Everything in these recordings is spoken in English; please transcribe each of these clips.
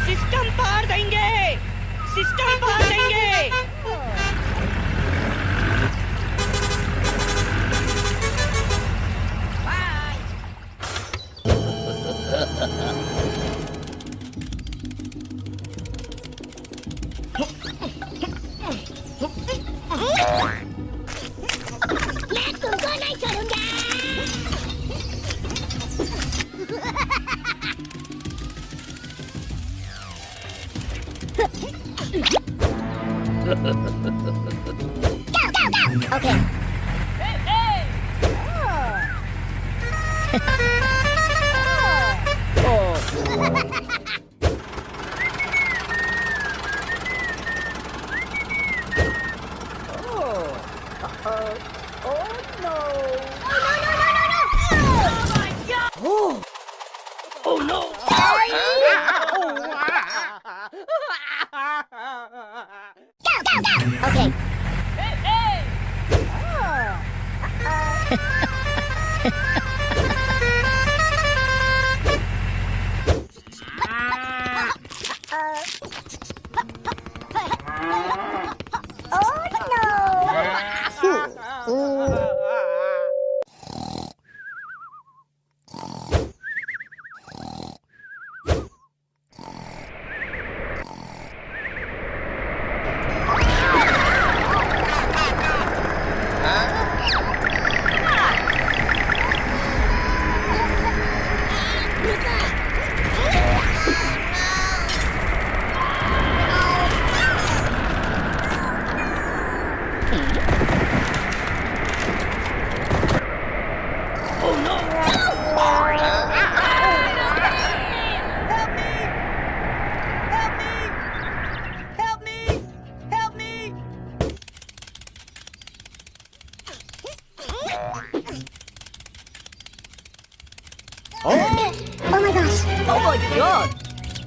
System पार देंगे, system पार देंगे। मैं तुमको नहीं छोड़ूंगा। Go. Okay. Hey, hey. Oh no! Go. Okay. Hey, hey. Oh my gosh! Oh my god!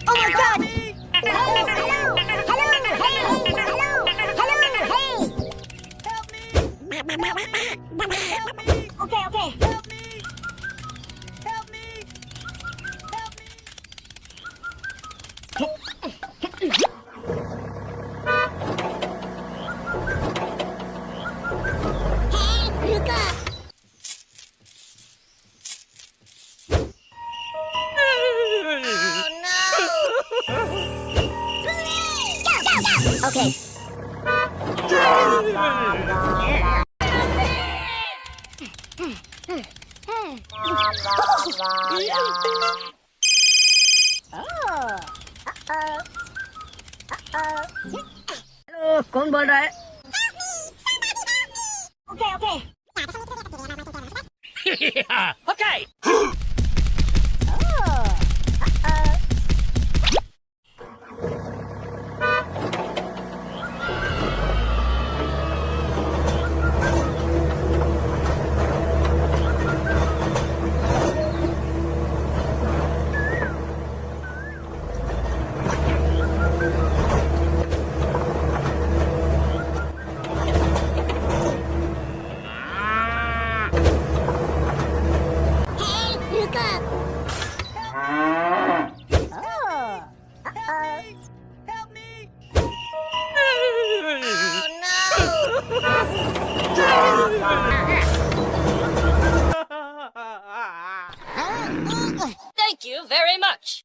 Oh my god! Hey! Hello! Hello! Hey! Hello! Hey! Help me! Help me! Okay, okay. Help me! Help me! Help me! Hey, रुको! Okay. Hello, कौन बोल रहा है? Okay, okay. Okay. Help me! Thank you very much.